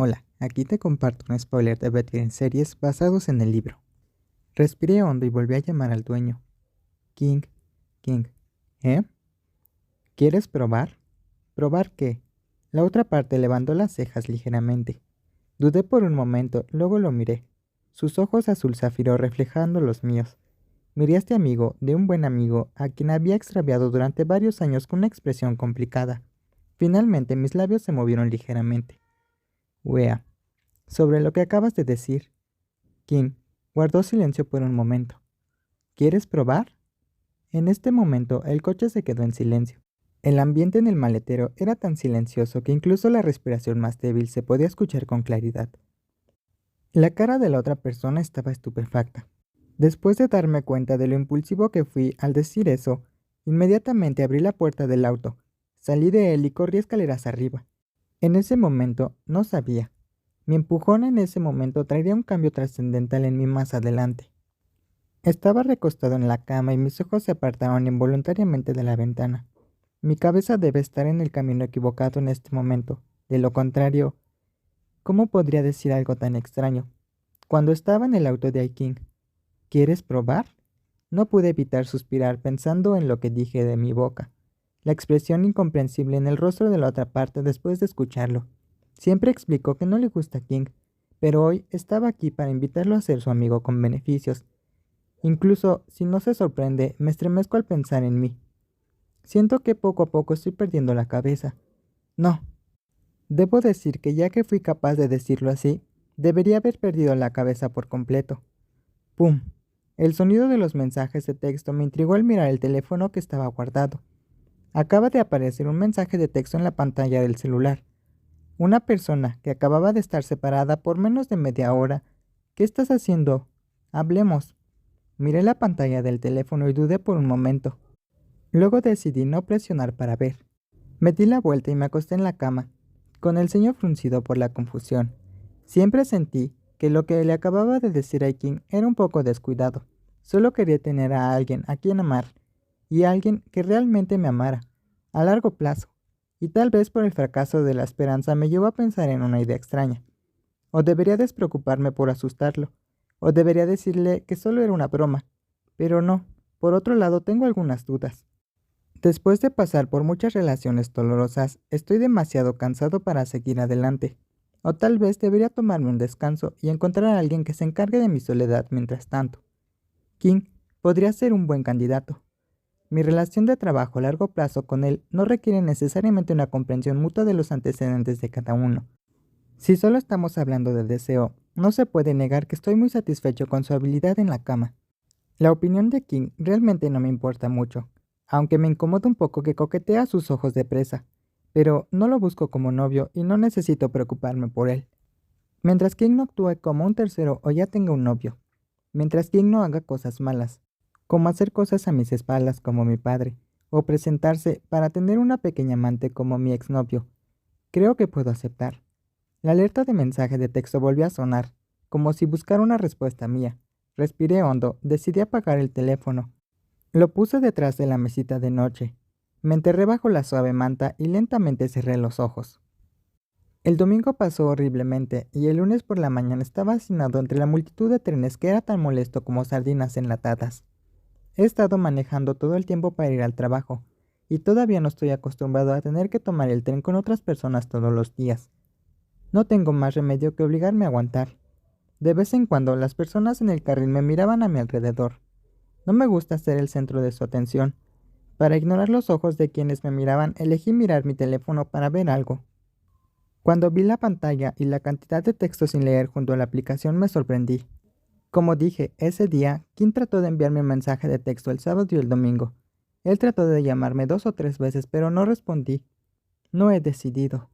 Hola, aquí te comparto un spoiler de Betty en series basados en el libro. Respiré hondo y volví a llamar al dueño. King, King. ¿Eh? ¿Quieres probar? ¿Probar qué? La otra parte levantó las cejas ligeramente. Dudé por un momento, luego lo miré. Sus ojos azul zafiro reflejando los míos. Miré a este amigo, de un buen amigo, a quien había extraviado durante varios años con una expresión complicada. Finalmente mis labios se movieron ligeramente. Wea. Sobre lo que acabas de decir. King guardó silencio por un momento. ¿Quieres probar? En este momento el coche se quedó en silencio. El ambiente en el maletero era tan silencioso que incluso la respiración más débil se podía escuchar con claridad. La cara de la otra persona estaba estupefacta. Después de darme cuenta de lo impulsivo que fui al decir eso, inmediatamente abrí la puerta del auto, salí de él y corrí escaleras arriba. En ese momento no sabía. Mi empujón en ese momento traería un cambio trascendental en mí más adelante. Estaba recostado en la cama y mis ojos se apartaron involuntariamente de la ventana. Mi cabeza debe estar en el camino equivocado en este momento. De lo contrario, ¿cómo podría decir algo tan extraño? Cuando estaba en el auto de Aiking, ¿quieres probar? No pude evitar suspirar pensando en lo que dije de mi boca, la expresión incomprensible en el rostro de la otra parte después de escucharlo. Siempre explicó que no le gusta King, pero hoy estaba aquí para invitarlo a ser su amigo con beneficios. Incluso si no se sorprende, me estremezco al pensar en mí. Siento que poco a poco estoy perdiendo la cabeza. No, debo decir que ya que fui capaz de decirlo así, debería haber perdido la cabeza por completo. ¡Pum! El sonido de los mensajes de texto me intrigó al mirar el teléfono que estaba guardado. Acaba de aparecer un mensaje de texto en la pantalla del celular. Una persona que acababa de estar separada por menos de media hora. ¿Qué estás haciendo? Hablemos. Miré la pantalla del teléfono y dudé por un momento. Luego decidí no presionar para ver. Me di la vuelta y me acosté en la cama, con el ceño fruncido por la confusión. Siempre sentí que lo que le acababa de decir a King era un poco descuidado. Solo quería tener a alguien a quien amar, y a alguien que realmente me amara, a largo plazo. Y tal vez por el fracaso de la esperanza me llevó a pensar en una idea extraña. O debería despreocuparme por asustarlo, o debería decirle que solo era una broma. Pero no, por otro lado tengo algunas dudas. Después de pasar por muchas relaciones dolorosas, estoy demasiado cansado para seguir adelante. O tal vez debería tomarme un descanso y encontrar a alguien que se encargue de mi soledad mientras tanto. King podría ser un buen candidato. Mi relación de trabajo a largo plazo con él no requiere necesariamente una comprensión mutua de los antecedentes de cada uno. Si solo estamos hablando de deseo, no se puede negar que estoy muy satisfecho con su habilidad en la cama. La opinión de King realmente no me importa mucho, aunque me incomoda un poco que coquetee a sus ojos de presa, pero no lo busco como novio y no necesito preocuparme por él. Mientras King no actúe como un tercero o ya tenga un novio, mientras King no haga cosas malas, como hacer cosas a mis espaldas como mi padre, o presentarse para tener una pequeña amante como mi exnovio, creo que puedo aceptar. La alerta de mensaje de texto volvió a sonar, como si buscara una respuesta mía. Respiré hondo, decidí apagar el teléfono. Lo puse detrás de la mesita de noche. Me enterré bajo la suave manta y lentamente cerré los ojos. El domingo pasó horriblemente y el lunes por la mañana estaba hacinado entre la multitud de trenes que era tan molesto como sardinas enlatadas. He estado manejando todo el tiempo para ir al trabajo, y todavía no estoy acostumbrado a tener que tomar el tren con otras personas todos los días. No tengo más remedio que obligarme a aguantar. De vez en cuando las personas en el carril me miraban a mi alrededor. No me gusta ser el centro de su atención. Para ignorar los ojos de quienes me miraban, elegí mirar mi teléfono para ver algo. Cuando vi la pantalla y la cantidad de texto sin leer junto a la aplicación me sorprendí. Como dije, ese día, Kim trató de enviarme un mensaje de texto el sábado y el domingo. Él trató de llamarme 2 o 3 veces, pero no respondí. No he decidido.